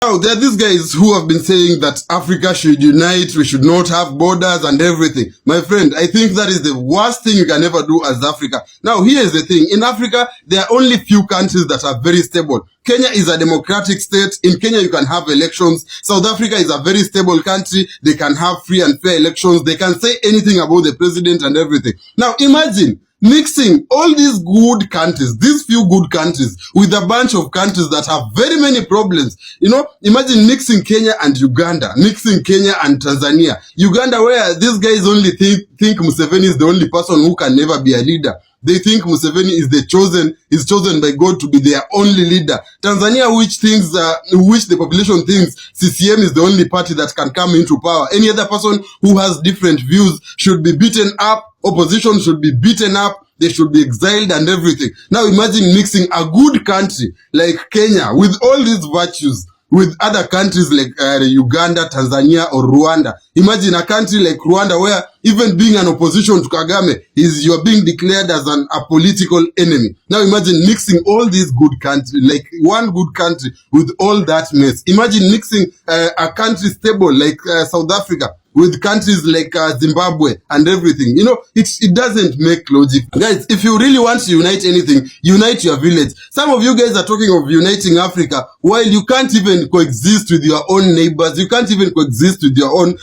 Now, there are these guys who have been saying that Africa should unite, we should not have borders and everything. My friend, I think that is the worst thing you can ever do as Africa. Now, here's the thing. In Africa, there are only few countries that are very stable. Kenya is a democratic state. In Kenya, you can have elections. South Africa is a very stable country. They can have free and fair elections. They can say anything about the president and everything. Now, imagine mixing all these good countries, these few good countries, with a bunch of countries that have very many problems. You know, imagine mixing Kenya and Uganda, mixing Kenya and Tanzania. Uganda, where these guys only think Museveni is the only person who can never be a leader. They think Museveni is chosen by God to be their only leader. Tanzania, which the population thinks CCM is the only party that can come into power. Any other person who has different views should be beaten up. Opposition should be beaten up. They should be exiled and everything. Now imagine mixing a good country like Kenya with all these virtues with other countries like Uganda, Tanzania, or Rwanda. Imagine a country like Rwanda where even being an opposition to Kagame, you're being declared as a political enemy. Now imagine mixing all these good countries, like one good country with all that mess. Imagine mixing a country stable like South Africa with countries like Zimbabwe and everything. You know, it doesn't make logic. Guys, if you really want to unite anything, unite your village. Some of you guys are talking of uniting Africa while you can't even coexist with your own neighbors. You can't even coexist with your own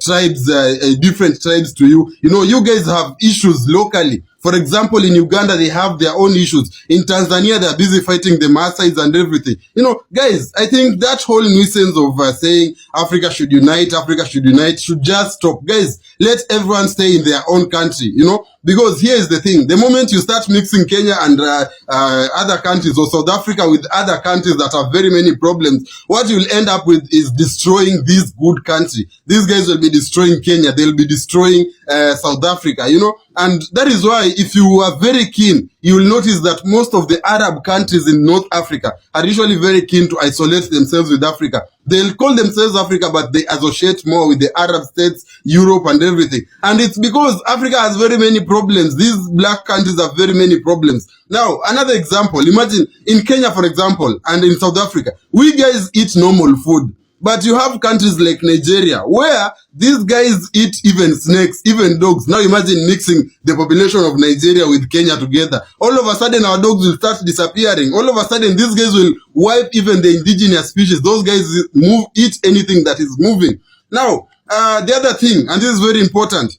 tribes, different tribes to you. You know, you guys have issues locally. For example, in Uganda, they have their own issues. In Tanzania, they're busy fighting the Maasais and everything. You know, guys, I think that whole nuisance of saying Africa should unite should just stop. Guys, let everyone stay in their own country, you know, because here's the thing. The moment you start mixing Kenya and other countries or South Africa with other countries that have very many problems, what you'll end up with is destroying this good country. These guys will be destroying Kenya. They'll be destroying South Africa, you know. And that is why, if you are very keen, you will notice that most of the Arab countries in North Africa are usually very keen to isolate themselves with Africa. They'll call themselves Africa, but they associate more with the Arab states, Europe, and everything. And it's because Africa has very many problems. These black countries have very many problems. Now, another example, imagine in Kenya, for example, and in South Africa, we guys eat normal food. But you have countries like Nigeria where these guys eat even snakes, even dogs. Now imagine mixing the population of Nigeria with Kenya together. All of a sudden our dogs will start disappearing. All of a sudden these guys will wipe even the indigenous species. Those guys eat anything that is moving. Now, the other thing, and this is very important,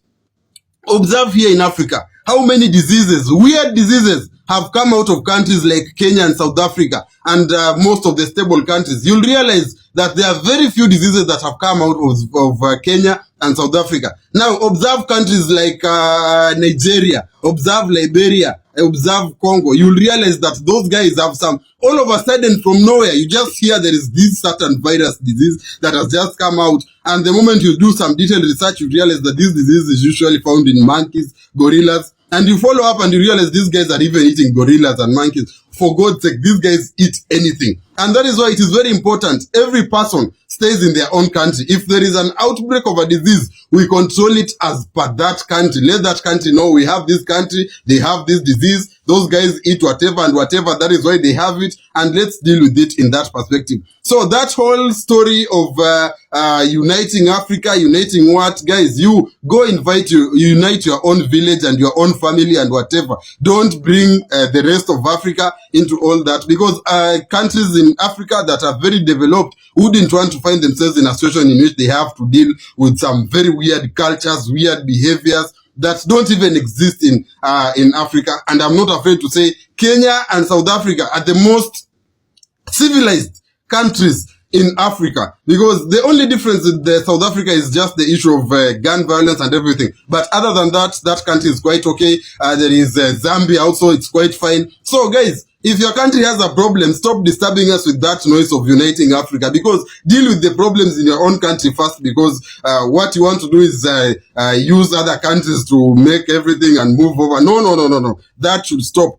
observe here in Africa how many diseases, weird diseases, have come out of countries like Kenya and South Africa and most of the stable countries. You'll realize that there are very few diseases that have come out of Kenya and South Africa. Now, observe countries like Nigeria, observe Liberia, observe Congo. You'll realize that those guys have some, all of a sudden from nowhere, you just hear there is this certain virus disease that has just come out. And the moment you do some detailed research, you realize that this disease is usually found in monkeys, gorillas, and you follow up and you realize these guys are even eating gorillas and monkeys. For God's sake, these guys eat anything. And that is why it is very important. Every person stays in their own country. If there is an outbreak of a disease, we control it as per that country. Let that country know we have this country, they have this disease. Those guys eat whatever and whatever. That is why they have it. And let's deal with it in that perspective. So that whole story of uniting Africa, uniting what? Guys, you go unite your own village and your own family and whatever. Don't bring the rest of Africa into all that, because countries in Africa that are very developed wouldn't want to find themselves in a situation in which they have to deal with some very weird cultures, weird behaviors that don't even exist in Africa. And I'm not afraid to say Kenya and South Africa are the most civilized countries in Africa, because the only difference in South Africa is just the issue of gun violence and everything. But other than that, that country is quite okay. There is Zambia also, it's quite fine. So guys, if your country has a problem, stop disturbing us with that noise of uniting Africa, because deal with the problems in your own country first, because what you want to do is use other countries to make everything and move over. No. That should stop.